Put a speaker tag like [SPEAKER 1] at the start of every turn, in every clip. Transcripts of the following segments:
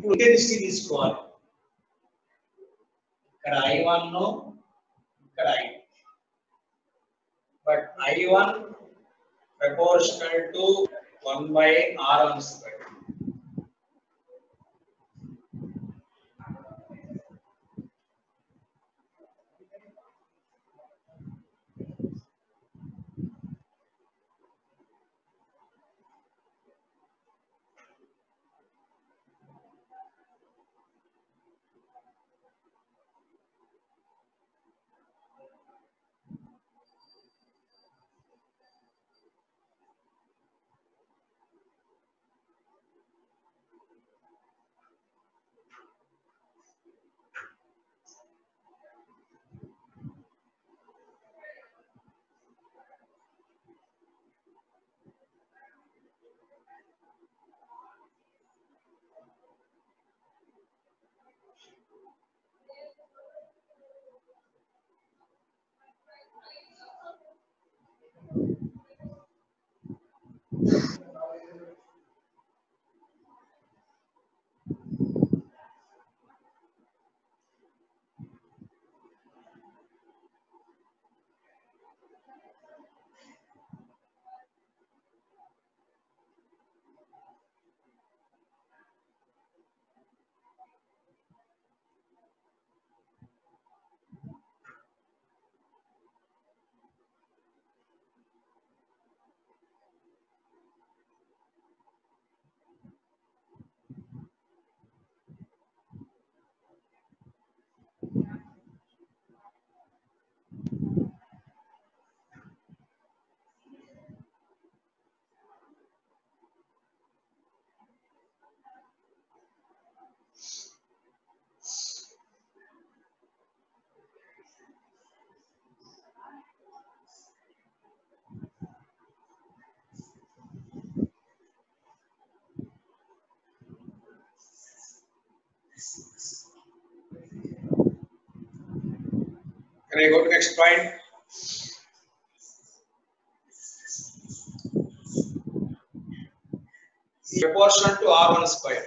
[SPEAKER 1] Intensity తీసుకోవాలి. ఇక్కడ I1 ఇక్కడ I2. But I1 proportional to 1/R1 square. Can I go to next point? Proportional to R1 square.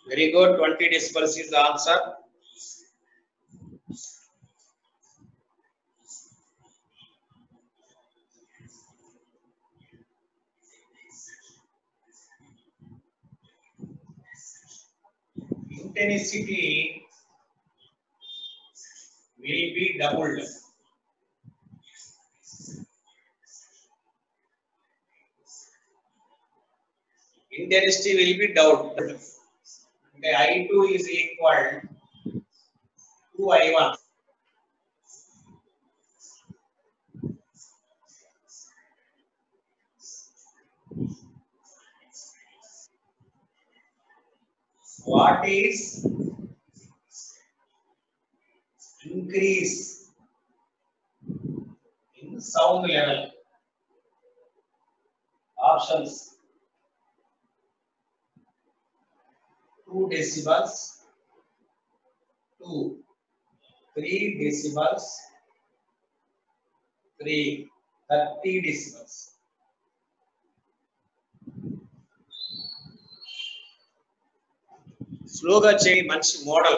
[SPEAKER 1] Very good. 20 decibels is the answer. Intensity will be doubled. Intensity will be doubled. Okay, I2 is equal to I1. What is increase in sound level? Options: 2 decibels, 2, 3 decibels, 3, 30 decibels. స్లోగా చేయి, మంచి model.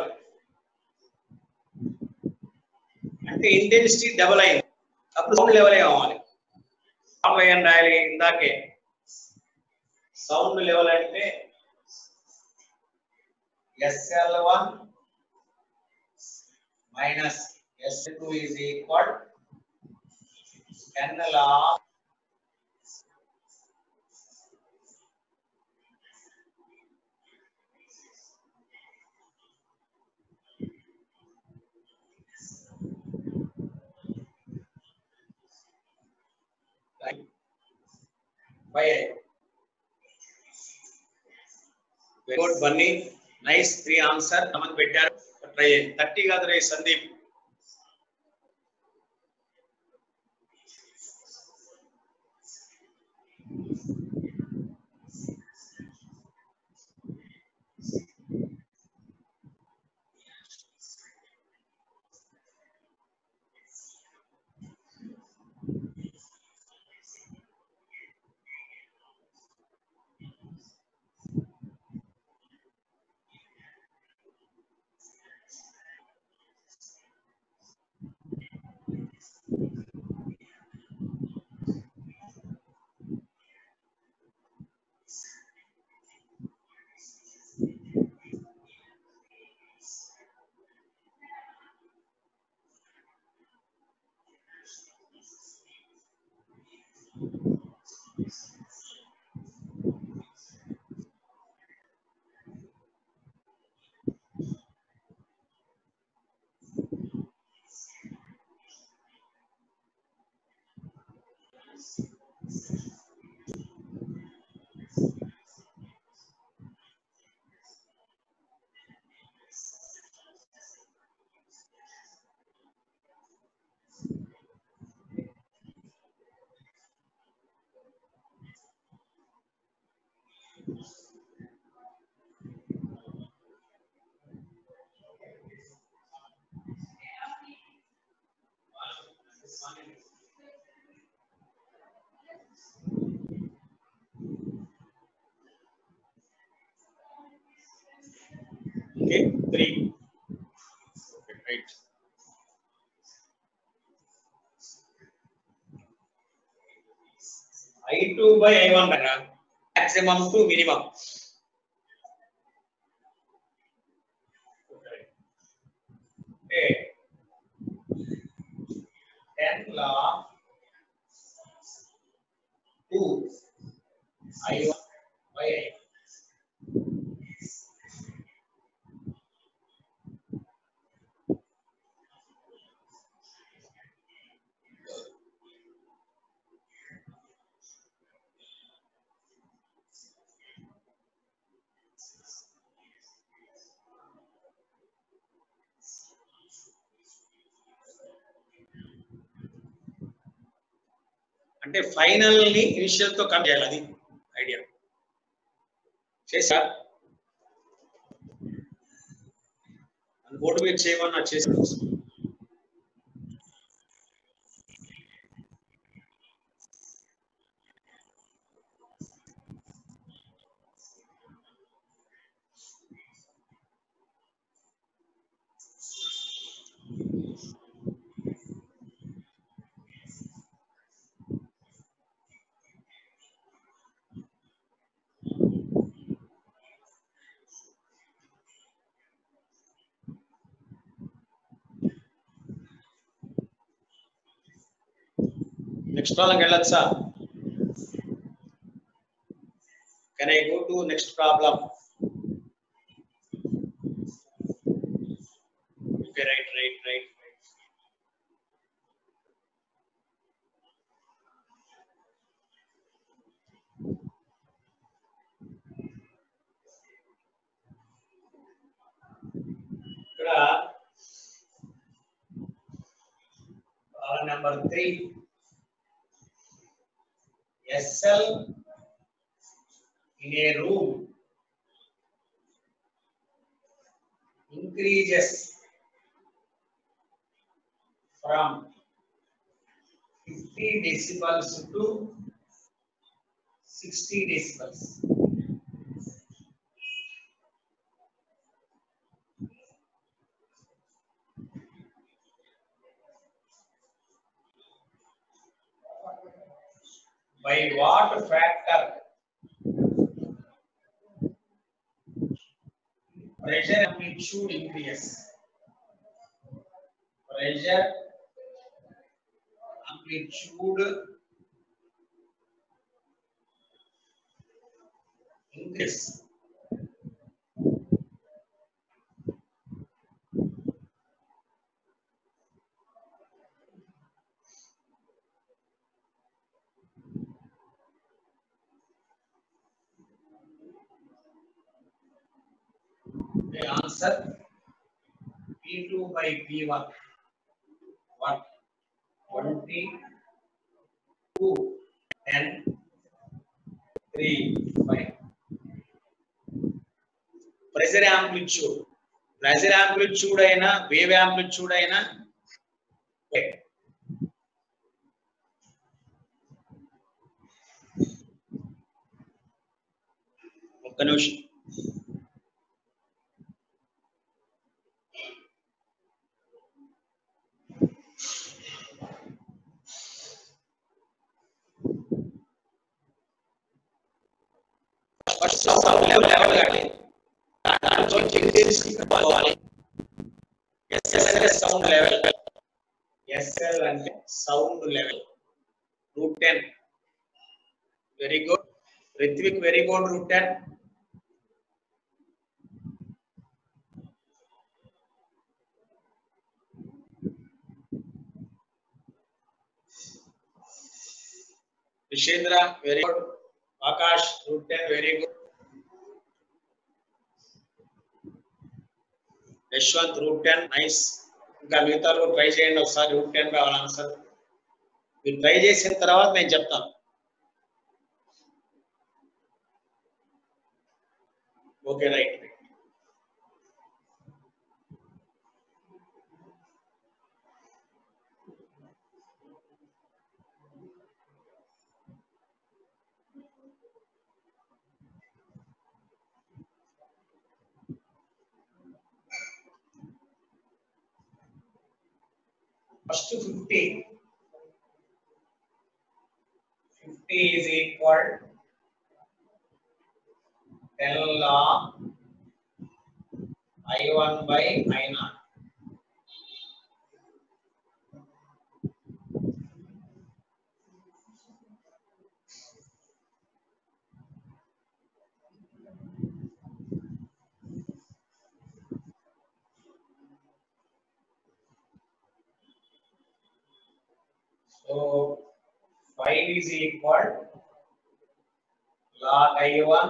[SPEAKER 1] అంటే intensity double అయింది, అప్పుడు sound level కావాలి. Sound అని రాయాలి ఇందాకే. సౌండ్ లెవెల్ అంటే SL1 minus S2 is equal to log by I. Very good, Bunny. Nice 3 answer. Naman పెట్టారు. Try 30 కాదు రే Sandeep. Okay, 3. Okay, right. I2 by I1 right? Maximum to minimum. Okay. 10 log 2 I1 by I1. అంటే final ని initial తో come చేయాలి, అది idea. చేసా board మీద చేయమన్నా చేసాను. నెక్స్ట్ ప్రాబ్లం వెళ్ళొచ్చా? Can I go to next problem? Okay, right right right. ఇక్కడ number 3 SL in a room increases from 50 decibels to 60 decibels. By what factor pressure amplitude increases? Pressure amplitude increase. The answer P2 by P1. What? 20, 2, 10, 3, 5. Pressure amplitude అయినా wave amplitude అయినా ఒక్క నిమిషం. First sound level కానీ దాంట్లో check చేసి పోవాలి. SL అంటే sound level. SL అంటే sound level. √10. Very good Ritvik, very good. √10. Vishendra, very good. Akash, √10, very good. Yashwanth, √10, nice. ఇంకా మిగతా ట్రై చేయండి ఒకసారి. √10 కావాలి ఆన్సర్. మీరు ట్రై చేసిన తర్వాత నేను చెప్తాను. Okay, right. first 50 is equal 10 log I1 by I0. So 5 is equal log I1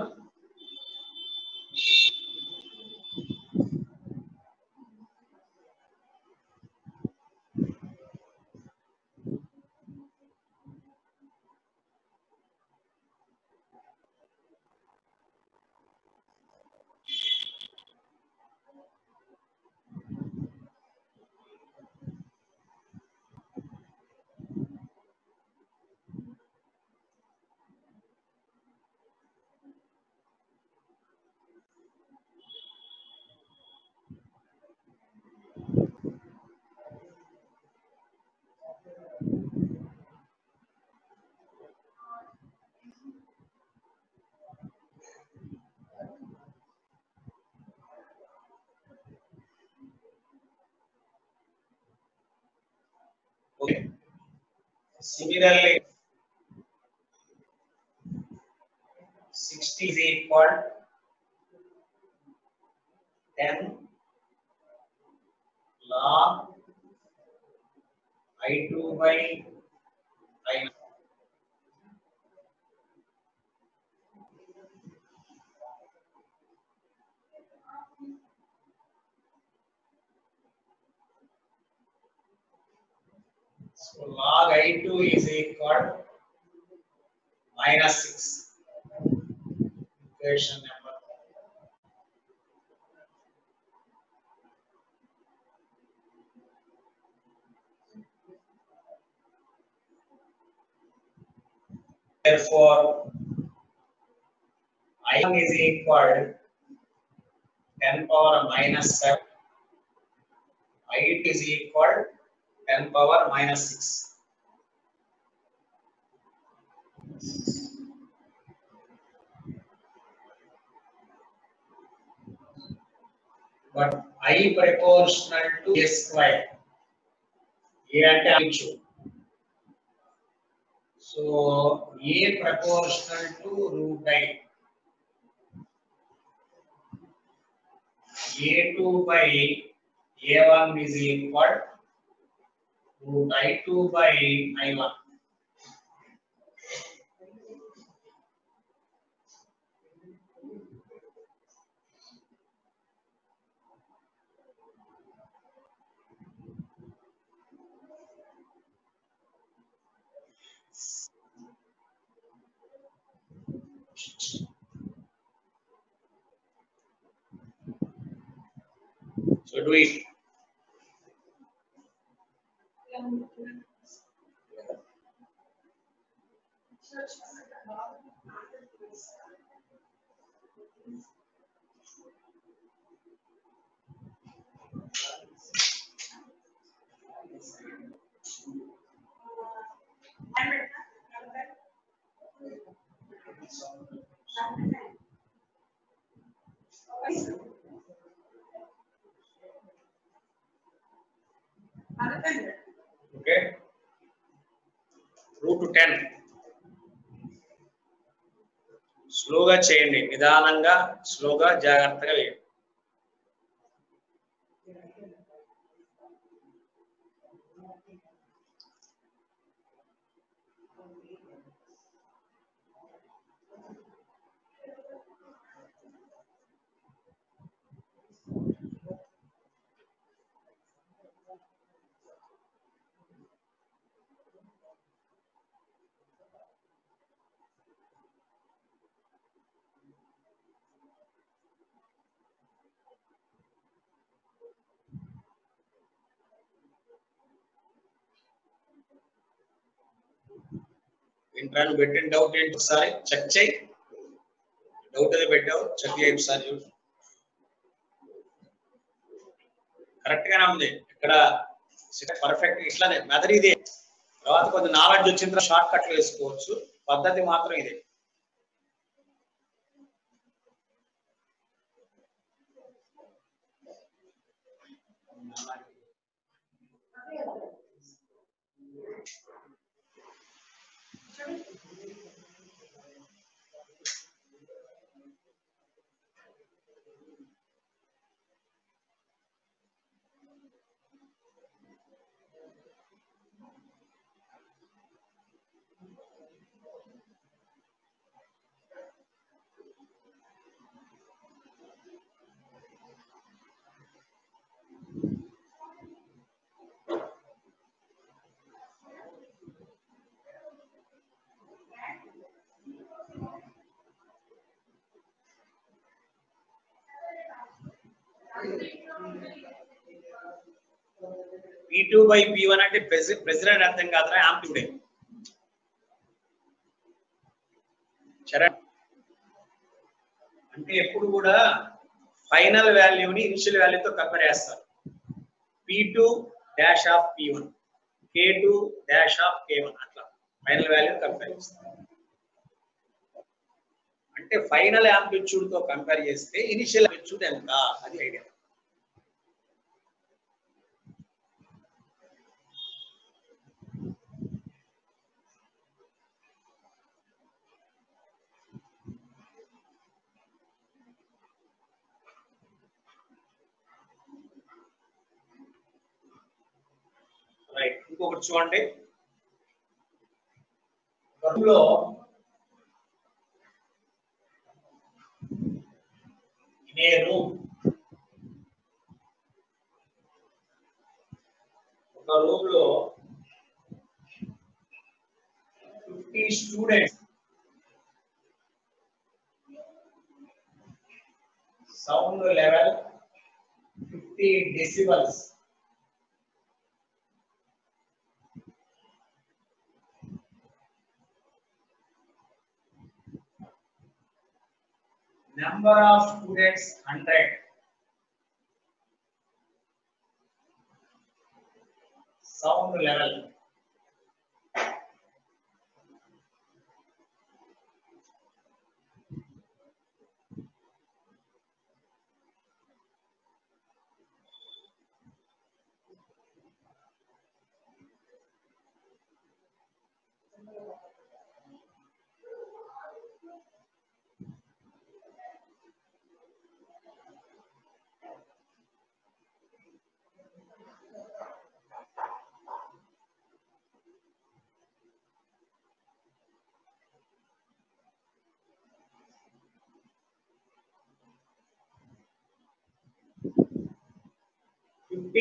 [SPEAKER 1] okay. Similarly 60 is equal 10 log I2 by I0. So log I2 is equal minus 6. Equation number. Therefore, I1 is equal 10 power minus 7. I2 is equal 10 power minus 6. But I proportional to a square. A అంటే అంచు. So A proportional to root I. A2 by A1 is equal root I2 by I1. So do it. Okay. Root to 10. స్లోగా చేయండి, నిదానంగా స్లోగా జాగ్రత్తగా వేయండి. ఇంట్రాను పెట్టిన doubt ఏంటి ఒకసారి చెక్ చేయి. డౌట్ అది పెట్టావు, చెక్ చేయి ఒకసారి. కరెక్ట్ గానే ఉంది. ఇక్కడ పర్ఫెక్ట్ ఇట్లానే మెథడ్ ఇదే. తర్వాత కొంచెం నాలెడ్జ్ వచ్చిన తర్వాత షార్ట్ కట్లు వేసుకోవచ్చు, పద్ధతి మాత్రం ఇదే. P2 by P1 అంటే ప్రెసిడెంట్ అర్థం కాదురా, యాంప్లిట్యూడ్. చరణ్ అంటే ఎప్పుడు కూడా ఫైనల్ వాల్యూని ఇనిషియల్ వాల్యూతో కంపేర్ చేస్తారు. P2 dash of P1, K2 dash of K1 అట్లా ఫైనల్ వాల్యూ కంపేర్ చేస్తారు. అంటే ఫైనల్ యాంప్లిట్యూడ్ తో కంపేర్ చేస్తే ఇనిషియల్ యాంప్లిట్యూడ్ ఎంత, అది ఐడియా. రైట్, ఇంకొకటి చూడండి. గతంలో నేను ఒక రూమ్ లో 50 students, sound level 50 decibels, number of students 100, sound level,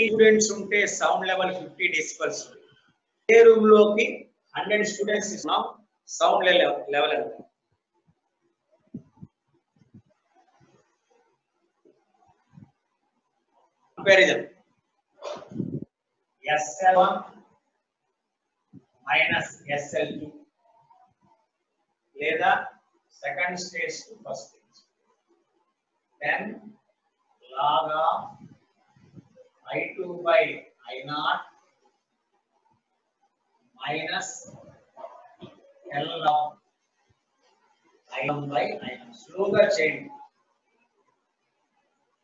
[SPEAKER 1] students ఉంటే సౌండ్ లెవెల్ 50 డెసిబల్స్. ఏ రూమ్ లోకి 100 స్టూడెంట్స్ ఇస్తున్నాం, సౌండ్ లెవెల్ ఎంత? కంపారిజన్ SL1 మైనస్ SL2 లేదా second stage to first stage. 10 log of I2 by I0 minus L of I1 by I0. స్లోగా చేయండి.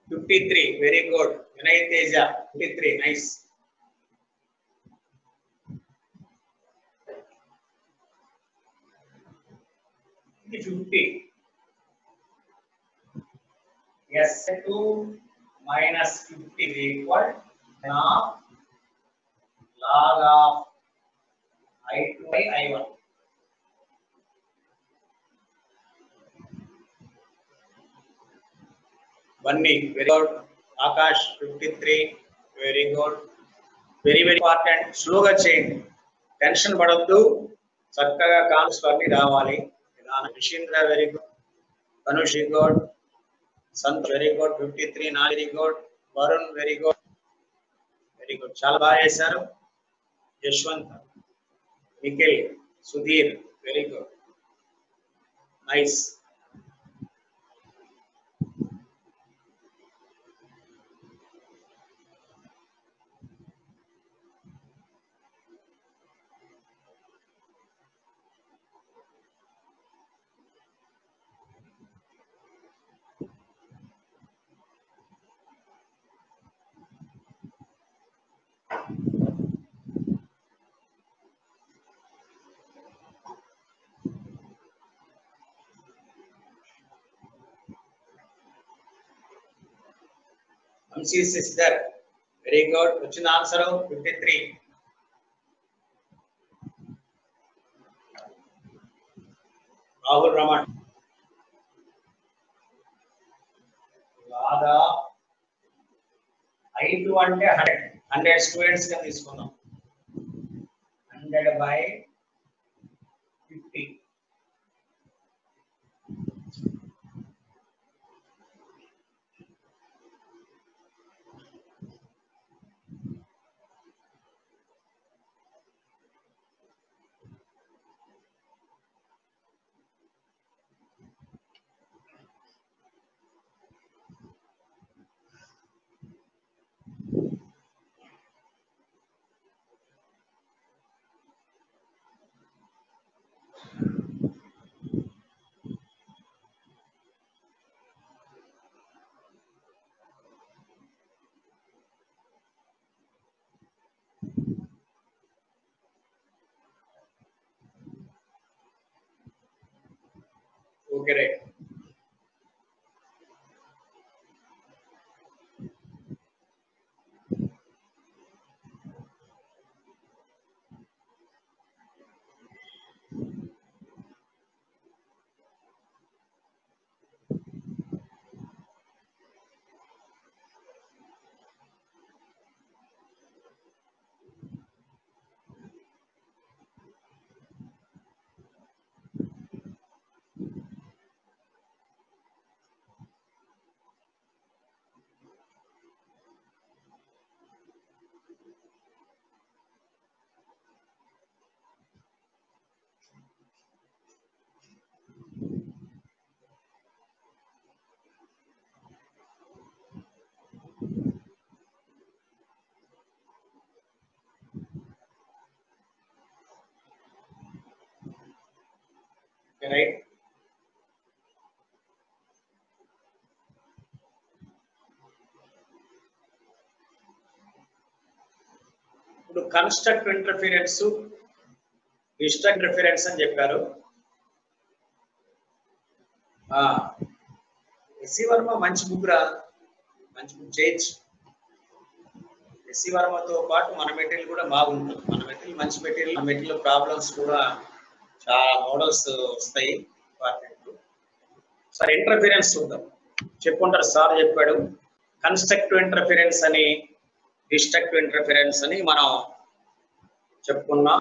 [SPEAKER 1] 53, very good. Vinay Teja 53, nice. ఇది 50. S2 minus 50 is equal to log of I2 by I1. Bunny, very good. Akash 53, very good. Very important. Sloga change. Tension padoddu. చక్కగా concepts అన్ని రావాలి. Vishindra very good. Anush very good. Sant very good. 53, నా very good. Varun very good. Very good. చాలా బాగా చేశారు. Yashwant, Nikhil, Sudheer very good. Nice. Amsi sister. Very good. Which is answer? 53. Rahul Raman. Radha. I2 అంటే 100 students గా తీసుకున్నాం 100 by 50 okay right right ఇప్పుడు construct interference destruct interference అని చెప్పారు ఎస్సి వర్మ మంచి బుక్ రా మంచి బుక్ చేయొచ్చు ఎస్సి వర్మతో పాటు మన మెటీరియల్ కూడా బాగుంటుంది మన మెటీరియల్ మంచి మెటీరియల్ మన మెటీరియల్ ప్రాబ్లమ్స్ కూడా చాలా మోడల్స్ వస్తాయి ఇంపార్టెంట్ సార్ ఇంటర్ఫిరెన్స్ చూద్దాం చెప్పుకుంటారు సార్ చెప్పాడు కన్స్ట్రక్టివ్ ఇంటర్ఫిరెన్స్ అని డిస్ట్రక్టివ్ ఇంటర్ఫిరెన్స్ అని మనం చెప్పుకున్నాం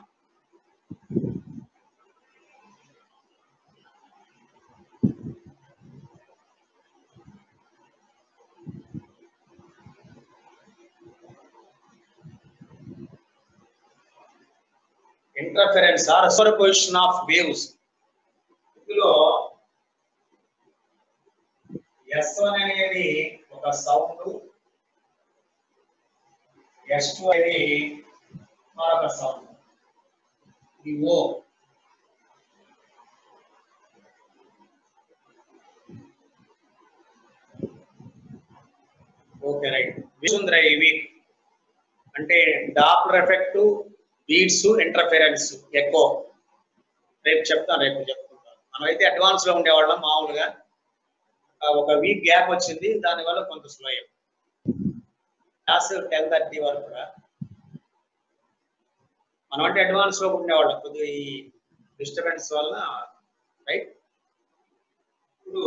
[SPEAKER 1] interference or superposition of waves ఇందులో S1 అనేది ఒక సౌండ్ S2 అనేది మరొక సౌండ్ ఇది O ఓకే రైట్ విసుంద్ర ఇవి అంటే డాప్లర్ ఎఫెక్ట్ బీట్స్ ఇంటర్ఫిరెన్స్ ఎక్కువ రేపు చెప్తాను మనమైతే అడ్వాన్స్ లో ఉండేవాళ్ళం మామూలుగా ఒక వీక్ గ్యాప్ వచ్చింది దానివల్ల కొంత స్లో అయ్యాం క్లాస్ 10:30 వరకు మనం అంటే అడ్వాన్స్ లో ఉండేవాళ్ళం కొద్దిగా ఈ డిస్టర్బెన్స్ వల్ల రైట్ ఇప్పుడు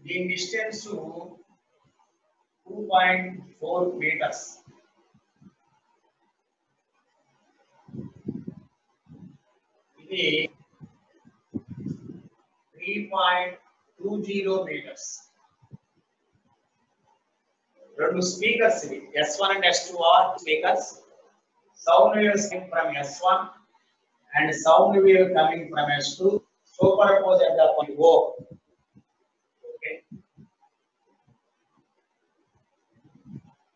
[SPEAKER 1] దీని డిస్టెన్స్ 2.4 meters ఇది 3.20 meters రెండు స్పీకర్స్ ఇవి S1 and S2 are speakers sound waves coming from S1 and sound wave coming from S2 superposed at the point O okay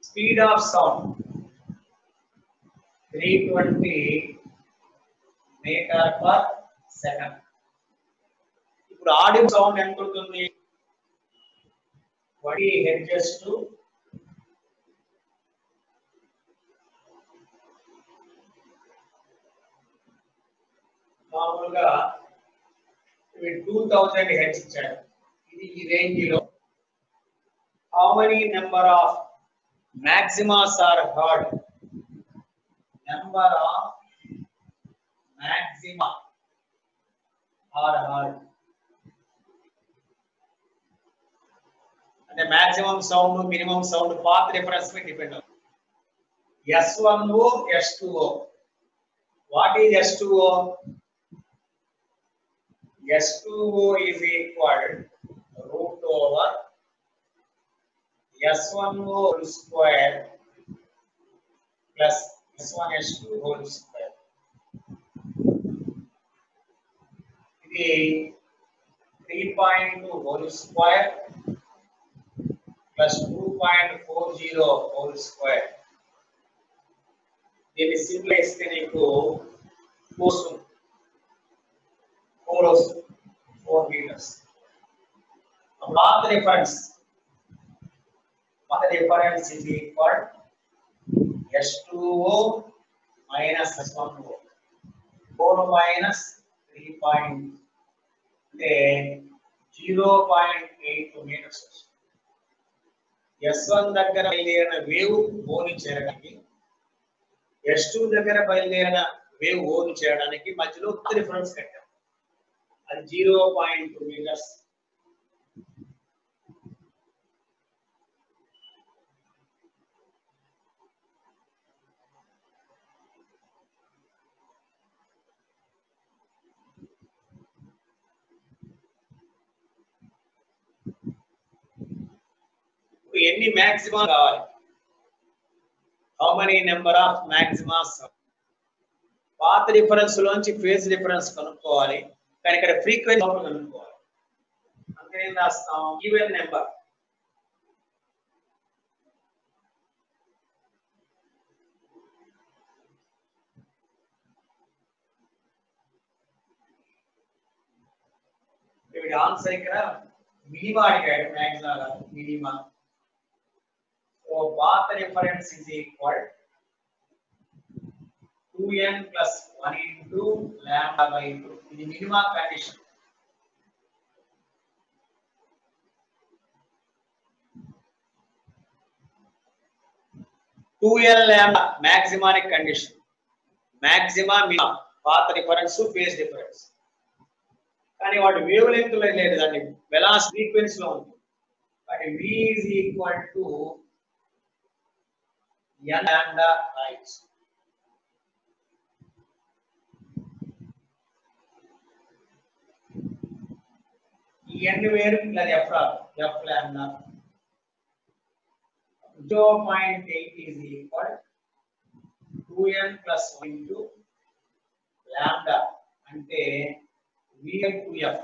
[SPEAKER 1] speed of sound 320 meter per second ఇప్పుడు audio sound ఎంత ఉంటుంది 20 hertz to మామూలుగా 2000 hertz ఇచ్చారు ఈ range లో how many number of maximas are heard? Number of maxima are heard. And the maximum sound, minimum sound, path reference may depend on S1O, S2O. What is S2O? S2O is equal root over S1O whole square plus S1 S2 whole square. ఇది 3.2 whole square plus 2.40 whole square. దీన్ని simply చేస్తే నీకు 4 meters. Path reference is equal S2O minus S1O. 4 minus 0.82 meters. S1 దగ్గర బయలుదేరిన wave ఓని చేరడానికి S2 దగ్గర బయలుదేరిన వేవ్ ఓని చేరడానికి మధ్యలో రిఫరెన్స్ కట్టాం. అది 0.2 meters. ఎన్ని మాక్సిమా కావాలి? How many number of maximas? Path reference లోంచి ఫేజ్ రిఫరెన్స్ కనుక్కోవాలి, కానీ ఇక్కడ ఫ్రీక్వెన్సీ కనుక్కోవాలి. అంటే ఏం రాస్తాం? ఈవెన్ నెంబర్ వీడి ఆన్సర్ ఇక్కడ మినిమా అడిగాడు, మాక్సిమా కాదు minima. So path reference is equal 2n plus 1 into lambda by 2. ఇది minima condition. Two N lambda మాక్సిమానిక్ condition. Maxima minima path reference phase difference. కానీ వాటి వేవ్ లెంగ్త్ లో లేదు, దాన్ని వెలాసిటీ ఫ్రీక్వెన్సీ లో ఉంది. కాబట్టి v is equal to n lambda times n వేరు ఇలా f lambda 0.8 is equal 2n plus 1 into lambda అంటే v by 2f.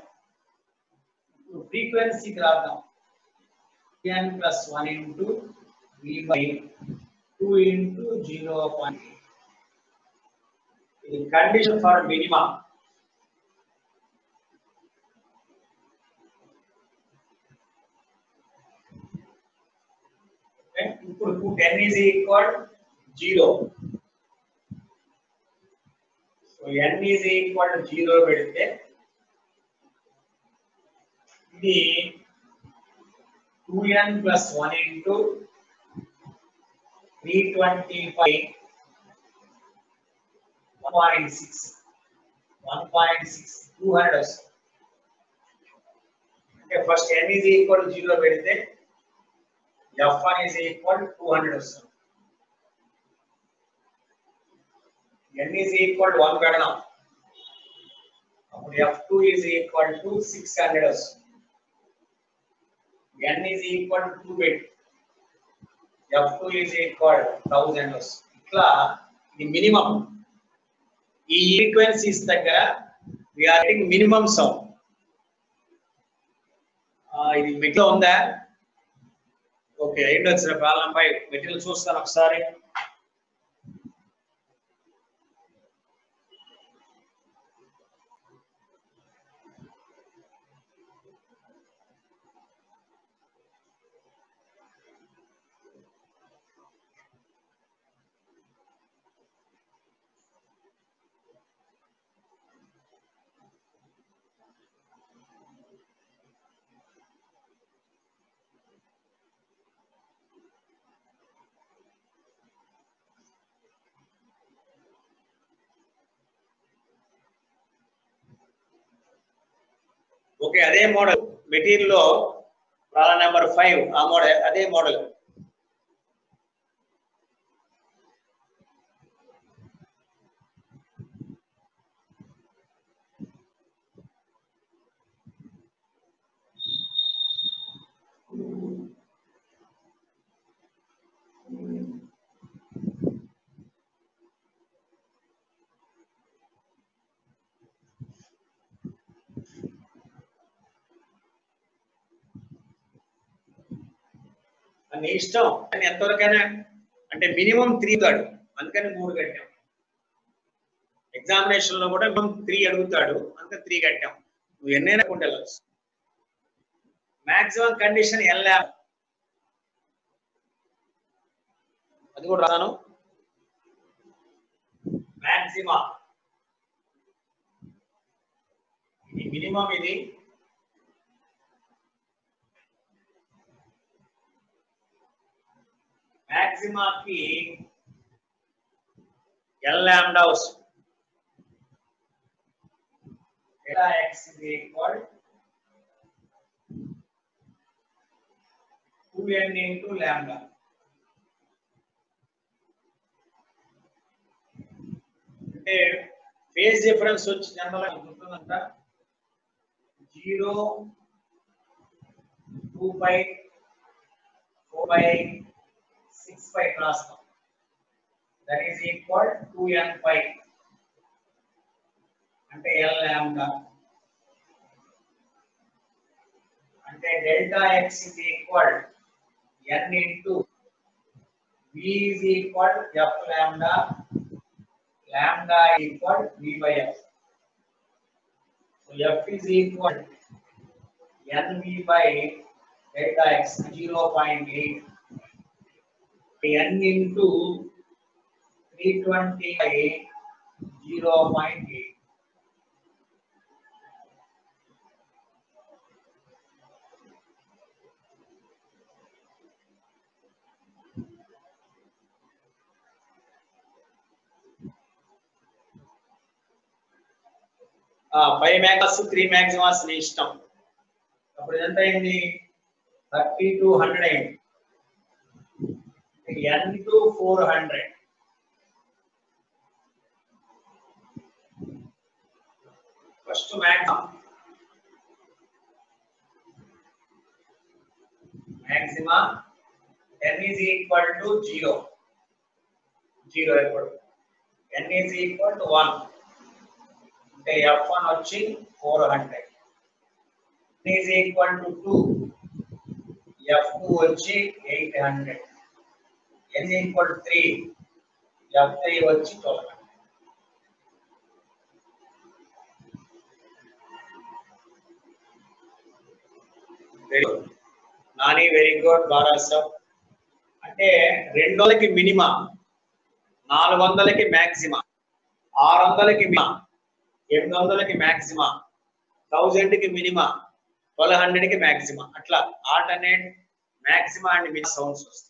[SPEAKER 1] ఫ్రీక్వెన్సీ రాద్దాం. n plus 1 into v by 2 into 0.8. The condition for minimum. Okay, ఇప్పుడు put n is equal 0. So n is equal to 0 పెడితే ఇది 2n plus 1 into 325 1.6 200 వస్తుంది. అంటే first n is equal to 0 పెడితే f1 is equal to 200 వస్తుంది. n is equal to 1 పెడదాం, అప్పుడు f2 is equal to 600 వస్తుంది. n is equal to 2 పెట్టి f2 is equal to 1000 వస్తుంది. ఇట్లా ఇది మినిమం. ఈ ఫ్రీక్వెన్సీస్ దగ్గర we are getting minimum sound. ఇది మిట్లో ఉందా? ఓకే, ఏంటి వచ్చిన ప్రాబ్లం పై మెటీరియల్ చూస్తాను ఒకసారి. ఓకే అదే మోడల్ మెటీరియల్ లో ప్రాబ్లం నెంబర్ 5 ఆ మోడల్ అదే మోడల్. అని ఇష్టం అని ఎంతవరకైనా అంటే మినిమం 3 కాడు అందుకని 3 కట్టాం. ఎగ్జామినేషన్ లో కూడా మినిమం 3 అడుగుతాడు అందుకని 3 కట్టాం. నువ్వు ఎన్నైనా కొండెళ్ళచ్చు. మాక్సిమం కండిషన్ ఎల్ ల్యాండా అది కూడా రాను. మాక్సిమా ఇది మినిమం ఇది మాక్సిమాకి ఎల్ ల్యాండా వస్తుంది. Delta X is equal 2n into lambda. అంటే ఫేజ్ డిఫరెన్స్ వచ్చి జనరల్ గుర్తుందంట 0 2 బై 4 బై 6 బై రాస్తాం. That is equal 2n by అంటే ఎల్ ల్యాండా అంటే delta X is equal n into v is equal f lambda lambda equal v by f. So f is equal nv by delta x 0.8 n into 320 by 0.8. Five max 3 మ్యాక్సిమాస్ నీ ఇష్టం. అప్పుడు ఎంత అయింది 30 to 100 అయింది. n to 400 first మ్యాక్సిమా n is equal to 0 ఎప్పుడు n is equal to 1 అంటే f1 వచ్చి 400 n is equal to 2 f2 వచ్చి 800 n is equal to 3 f3 వచ్చి 1200. నాని వెరీ గుడ్ బారాసవ్. అంటే 200కి మినిమా 400కి మాక్సిమా 600కి మినిమా 800కి మాక్సిమా 1000కి మినిమా 1200కి మాక్సిమా అట్లా alternate maxima and minima sounds వస్తాయి.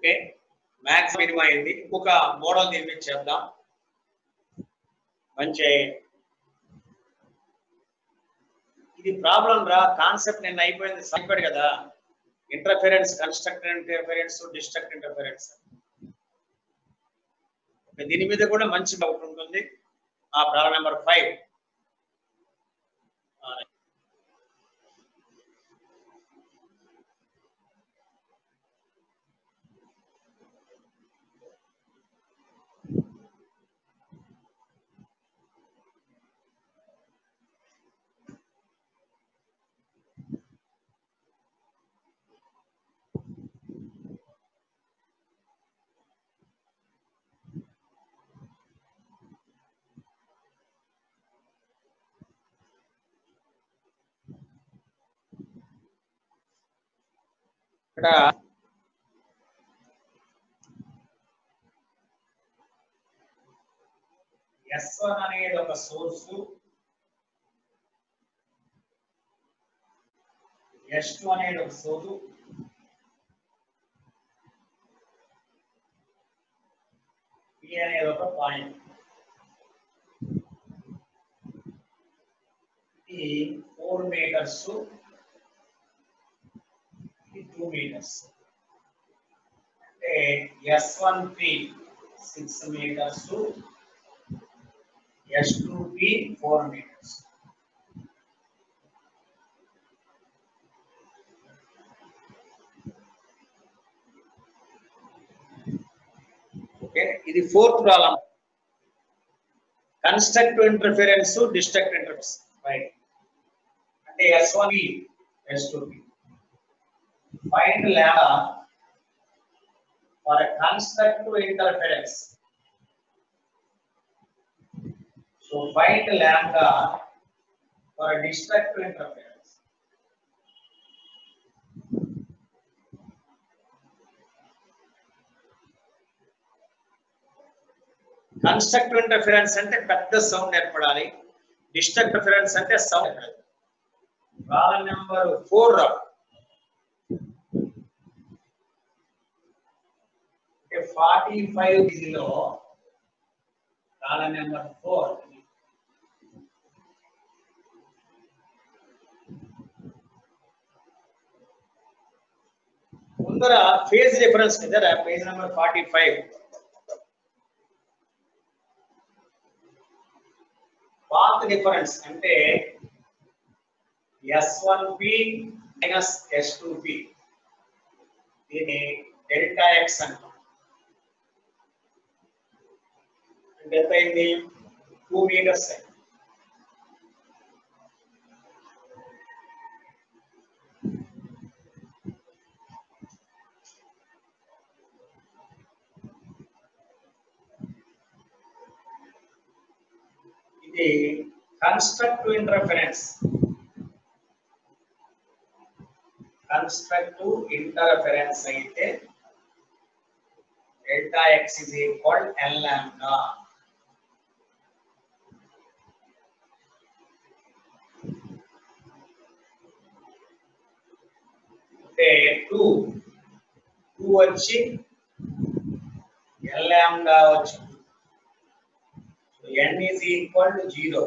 [SPEAKER 1] ఓకే, మ్యాక్స్ మినిమం అయింది. ఇంకొక మోడల్ నిర్మించేద్దాం. మంచి ఇది ప్రాబ్లం రా, కాన్సెప్ట్ నిన్న అయిపోయింది, సరిపడు కదా. Interference, constructor interference, destruct interference, దీని మీద కూడా మంచి డౌట్ ఉంటుంది. ఆ ప్రాబ్లం నెంబర్ 5. ఇక్కడ S1 అనేది ఒక సోర్స్, S2 అనేది ఒక సోర్స్, P అనేది ఒక పాయింట్. ఇది 4 మీటర్స్, ఇది 2 మీటర్స్. అంటే S1P 6 metres, S2P 4 metres. Okay, ఇది 4th problem. Constructive interference, destructive interference, right. అంటే S1P, S2P. Find lambda for constructive interference. So find lambda for a destructive interference. Constructive interference ante pedda sound erpadali, destructive interference ante sound erpadali. Problem number 4. Okay, 45 kilo. Problem number 4. ముందర phase difference కదా, page number 45. Path difference అంటే S1P minus S2P, దీని delta X అంటాం. అంటే ఎంత అయింది? 2 metres. ఇది constructive interference. Constructive interference అయితే delta X is equal L lambda. అంటే 2 వచ్చి ఎల్ లాంబ్డా వచ్చి n is equal to 0.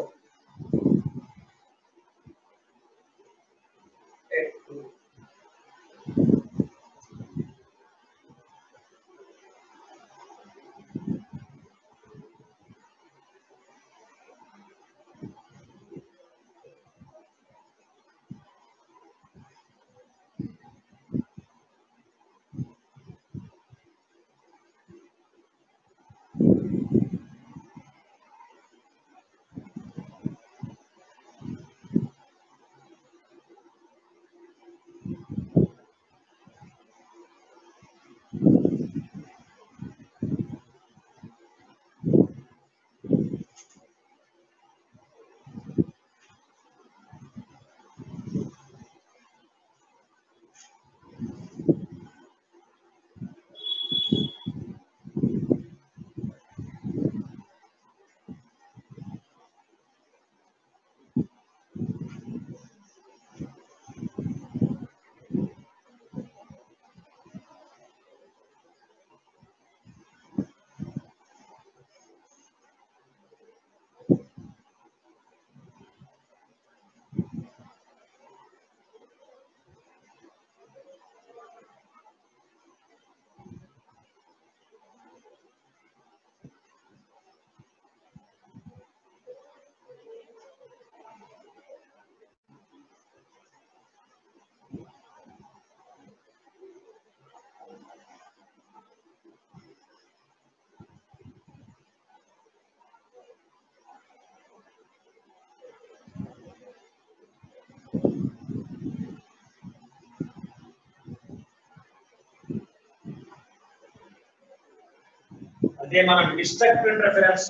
[SPEAKER 1] అదే మనం destructive interference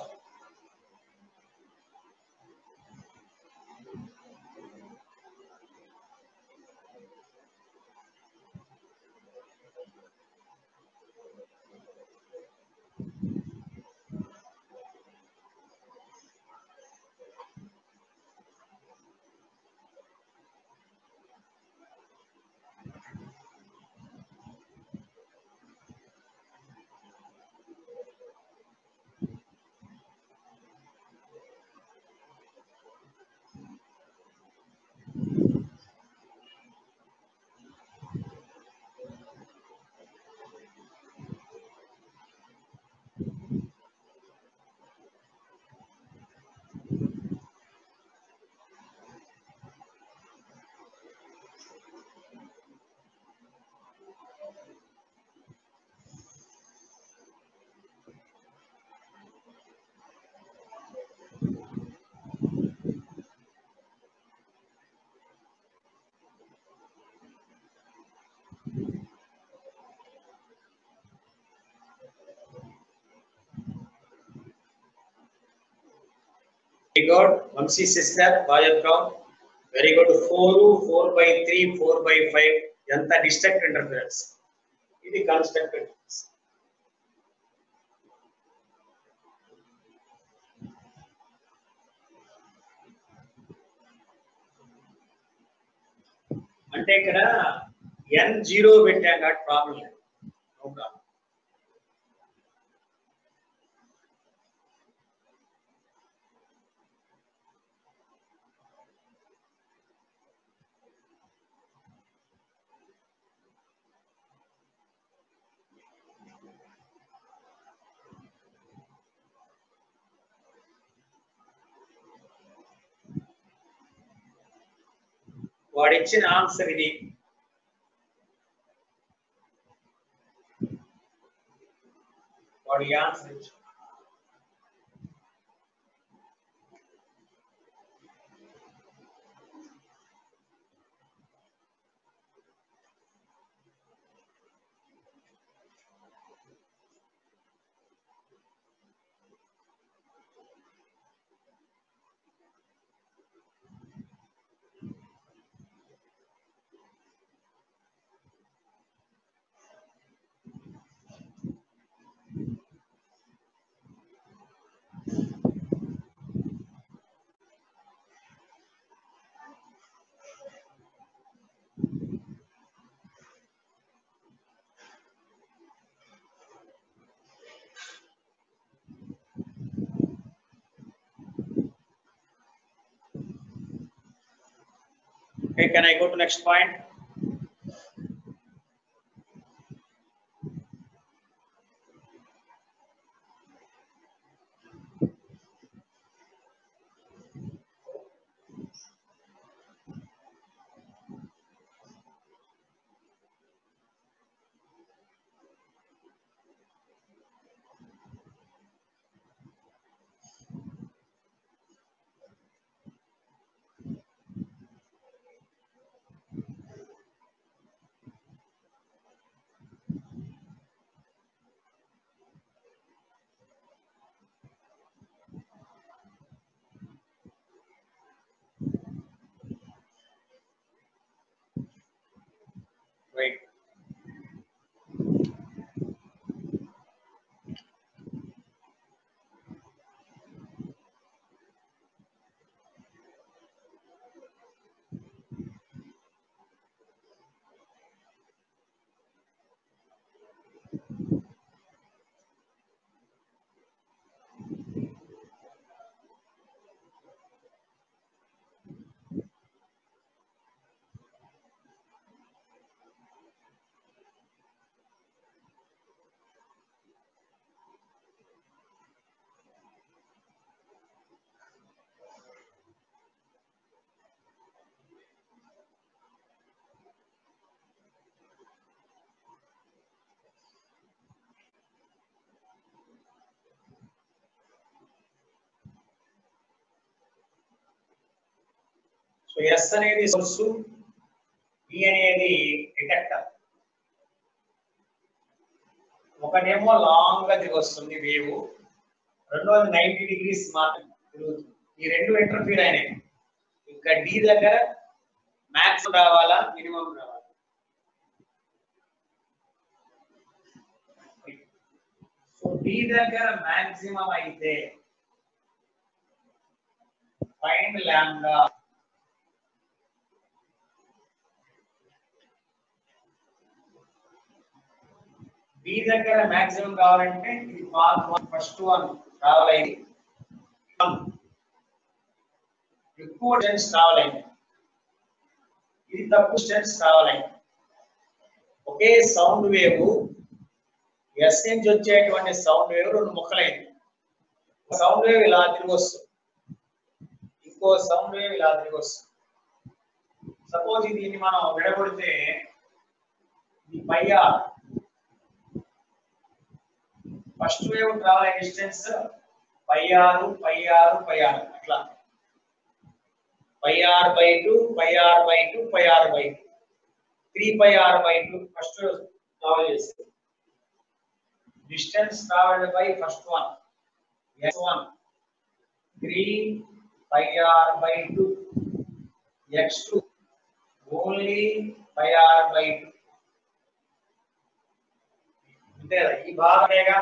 [SPEAKER 1] very good. Vamsi sister, Bajapram. Very good. 4/3, 4/5. ఎంత డిస్ట్రక్ట్ ఇంటర్ఫరెన్స్ ఇది కన్స్ట్రక్టెడ్. అంటే ఇక్కడ n0 పెట్టాం కాబట్టి ప్రాబ్లం లేదు. No problem. వాడు ఇచ్చిన ఆన్సర్ ఇది. వాడు ఈ ఆన్సర్ ఇచ్చాడు. Okay, can I go to next point? Right. So S అనేది సోర్సు, బి అనేది డిటెక్టర్. ఒకటేమో లాంగ్ గా తిరిగి వస్తుంది వేవ్, రెండోది 90 degrees మాత్రం తిరుగుతుంది. ఈ రెండు ఇంటర్ఫీర్ అయినాయి. ఇంకా డి దగ్గర మ్యాక్స్ రావాలా మినిమం రావాలా? సో డి దగ్గర మాక్సిమం అయితే ఫైండ్ లాంబ్డా. బి దగ్గర మాక్సిమం కావాలంటే ఇది పాత్ 1 ఫస్ట్ వన్ రావాలి, ఎక్కువ డిస్టెన్స్ కావాలండి, ఇది తక్కువ డిస్టెన్స్ కావాలండి. ఒకే సౌండ్ వేవ్ ఎస్ నుంచి వచ్చేటువంటి సౌండ్ వేవ్ రెండు ముక్కలైంది. సౌండ్ వేవ్ ఇలా తిరిగి వస్తుంది, ఇంకో సౌండ్ వేవ్ ఇలా తిరిగి వస్తుంది. సపోజ్ దీన్ని మనం విడగొడితే ఇది pi R, first wave travel అయ్యే distance pi R pi R pi R, అట్లా pi R by 2 pi R by 2 pi R by 2, 3 pi R by 2 first travel చేస్తుంది. Distance traveled by first one x1 3 pi r by 2, x2 only pi r by 2. అంటే ఈ భాగమేగా,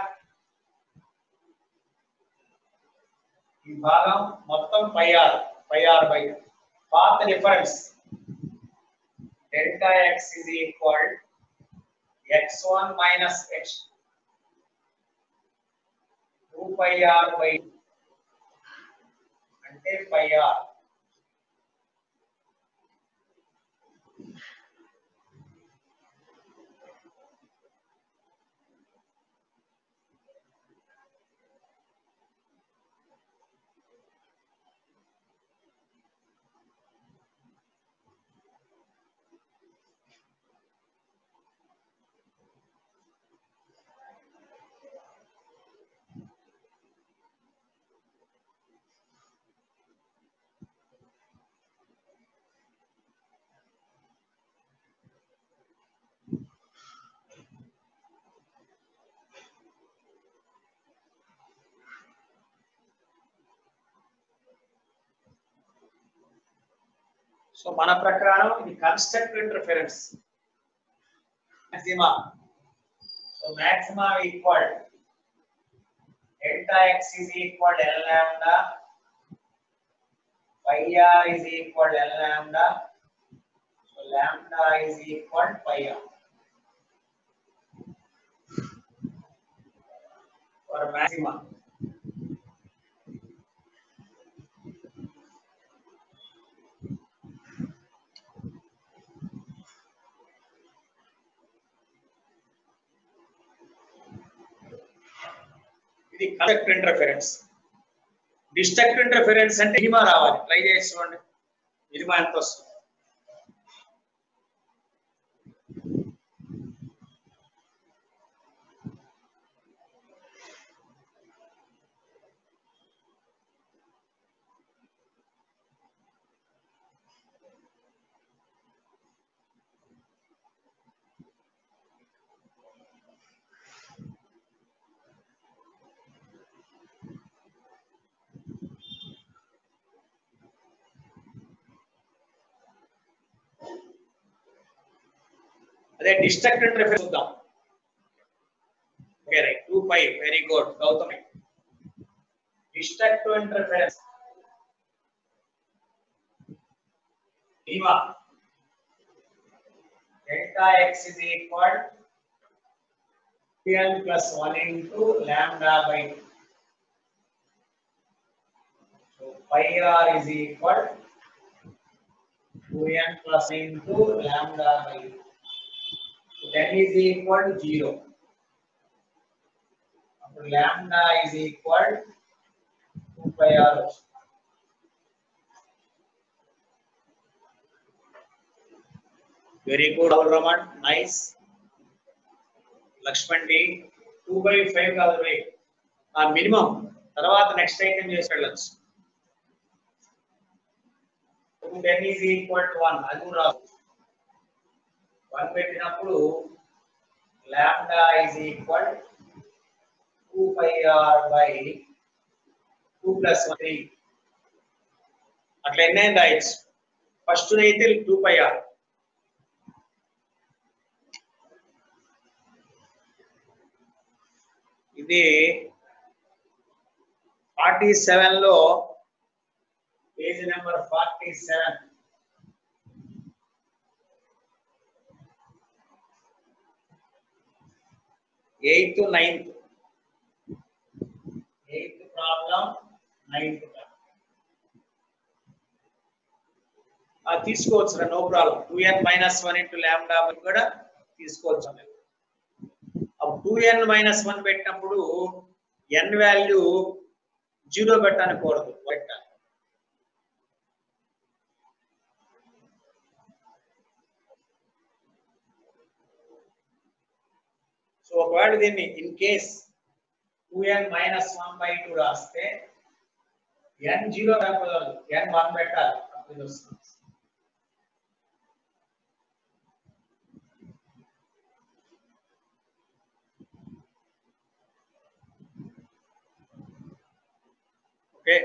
[SPEAKER 1] ఈ భాగం మొత్తం pi R by 2. Path difference delta x is equal x1 minus x2 2 pi r by 2 అంటే pi r. So మన ప్రకారం ఇది constructive interference maxima. So maxima equal delta x is equal l lambda, pi r is equal l lambda, so lambda is equal pi r for maxima. ఇది constructive interference. Destructive interference అంటే minima రావాలి. Try చేసి చూడండి, minima ఎంత వస్తుంది. అదే destructive interference చూద్దాం. Okay right, 2 pi, very good Gautami. Destructive interference minima delta x is equal n plus 1 into lambda by 2. So pi r is equal 2n plus into lambda by 2. So that is equal to 0. After lambda is equal 2 pi r. Very good, Abdul Rahman. Nice. Lakshman D. 2 by 5 కాదు రే, ఆ minimum తర్వాత next item చేసి వెళ్ళొచ్చు. 10 is equal to 1, అది కూడా రాదు. 1 పెట్టినప్పుడు lambda is equal pi r by 2 plus 3 అట్లా ఎన్ని అయినా రాయొచ్చు. ఫస్ట్ అయితే 2 pi r, ఇది 47 లో page number 47 8th 9th problem 9th తీసుకోవచ్చు, no problem. 2n - 1 into lambda కూడా తీసుకోవచ్చు. అప్పుడు 2n - 1 పెట్టినప్పుడు n వాల్యూ 0 పెట్టనకూడదు, పెట్టాలి. సో ఒకవేళ దీన్ని ఇన్ కేస్ 2n - 1/2 రాస్తే n 0 రాకూడదు, n 1 పెట్టాలి, అప్పుడు వస్తుంది. Okay,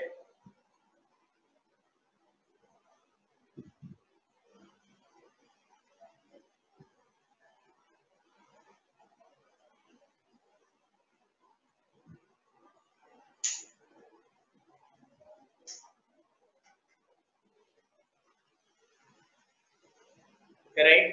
[SPEAKER 1] right.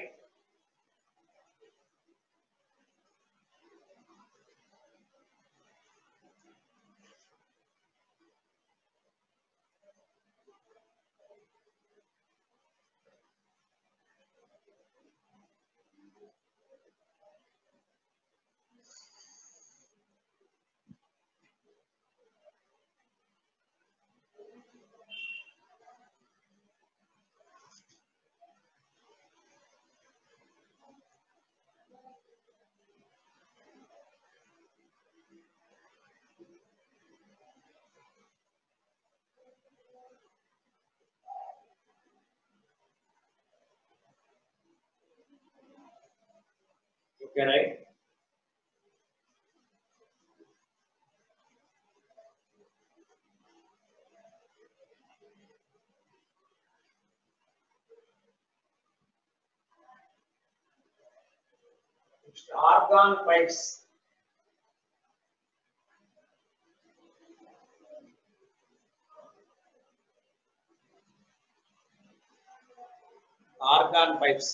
[SPEAKER 1] Okay right. Argon pipes. Argon pipes.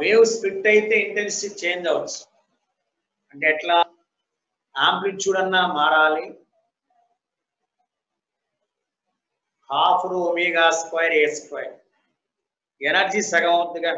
[SPEAKER 1] Wave split అయితే ఇంటెన్సిటీ చేంజ్ అవచ్చు. అంటే ఎట్లా, ఆంప్లిట్యూడ్ అన్నా మారాలి, ½ ω² a², ఎనర్జీ సగం అవుతుందిగా.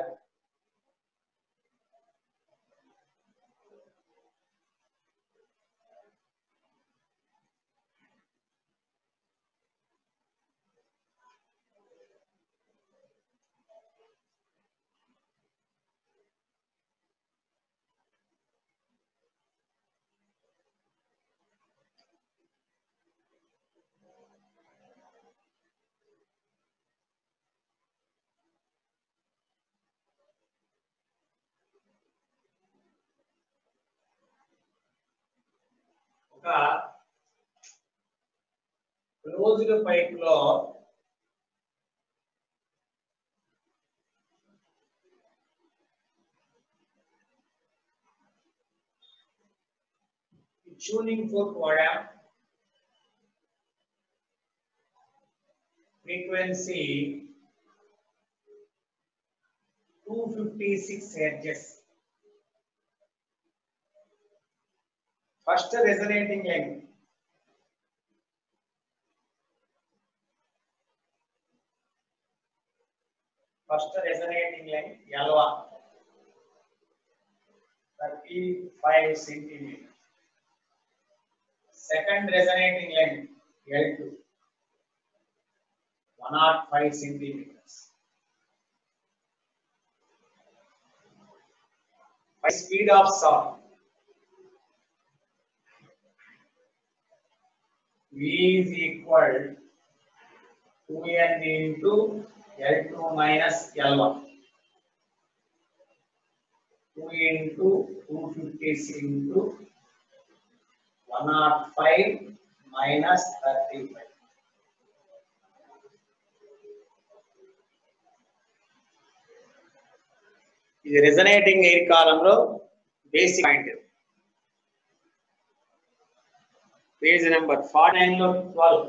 [SPEAKER 1] ఒక క్లోజ్డ్ పైప్ లో ట్యూనింగ్ ఫోర్క్ వాడాం. Frequency 256 hertz. First resonating length L1 35 centimeters. Second resonating length L2 105 centimeters. By speed of sound V is equal to 2n into L2 minus L1. 2 into 256 into 105 minus 35. ఇది resonating air కాలంలో basic point. Page number 49 లో 12.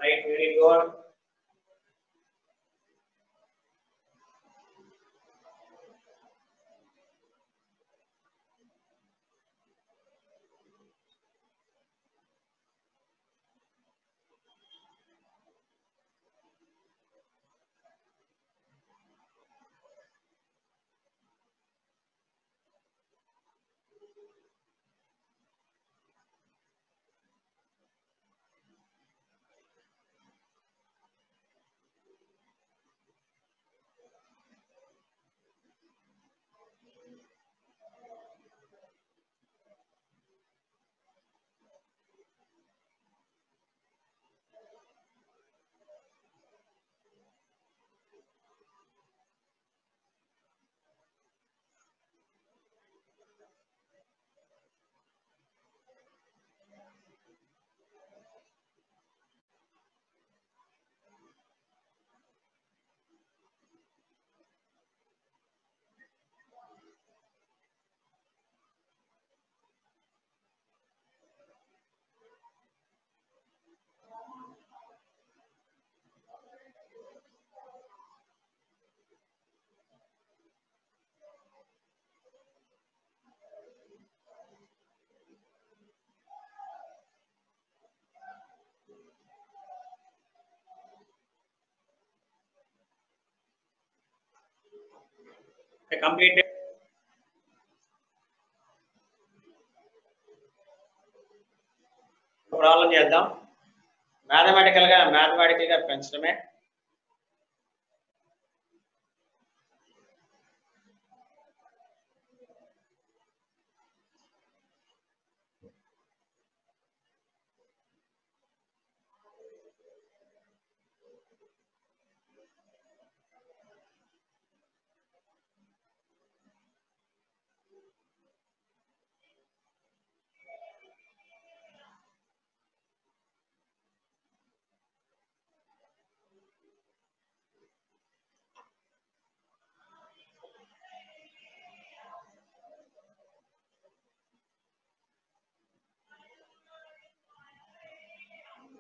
[SPEAKER 1] Right, very good. Completed. Problem చేద్దాం. Mathematical గా పెంచడమే.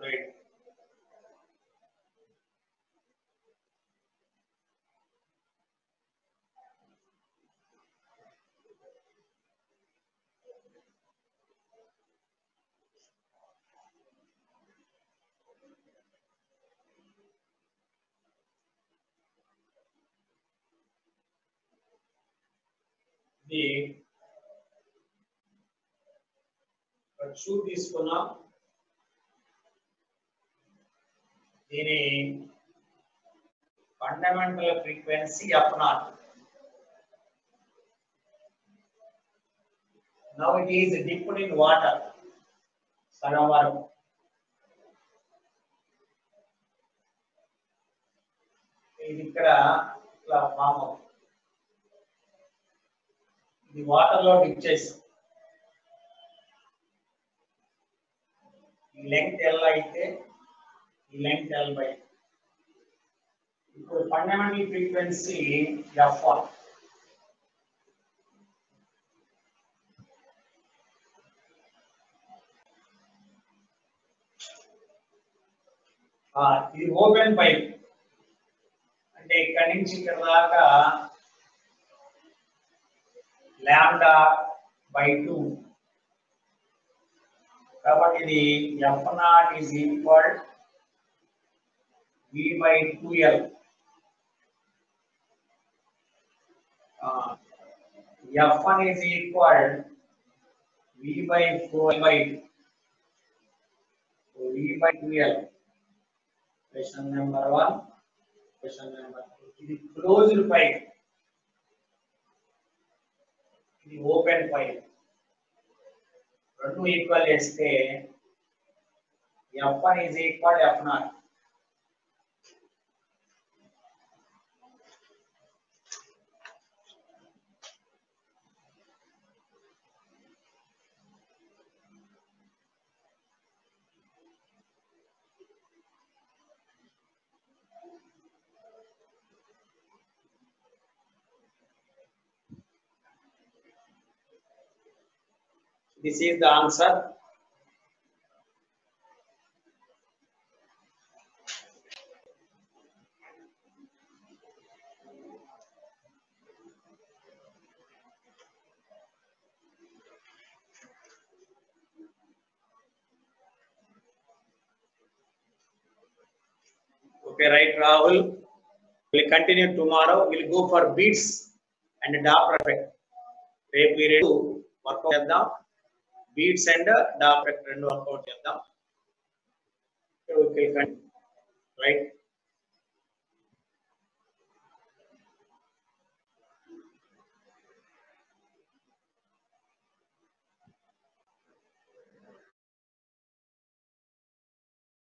[SPEAKER 1] Right. The shoe తీసుకున్నాం. దీని fundamental frequency f0. Now it is dipped in water. సగం వరకు. ఇది ఇక్కడ ఇట్లా ఫామ్ అవుతుంది. ఇది వాటర్ లో డిప్ చేసి ఈ లెంగ్త్ L అయితే ఈ లెంగ్త్ L బై. ఇప్పుడు ఫండమెంటల్ ఫ్రీక్వెన్సీ f1. ఇది ఓపెన్ పైప్ అంటే ఇక్కడి నుంచి ఇక్కడ దాకా λ/2. కాబట్టి ఇది f0 is equal v/2L. f1 is equal V by 4 by 2. So V by 2L. Question number 1. Question number 2. It is closed pipe. It is open pipe. Two equal చేస్తే F1 is equal to F0. This is the answer. Okay, right, Rahul. We'll continue tomorrow. We'll go for beats and Doppler effect. రేపు ఈ రెండు work out చేద్దాం. Beats and Doppler రెండు work out చేద్దాం. Okay, right.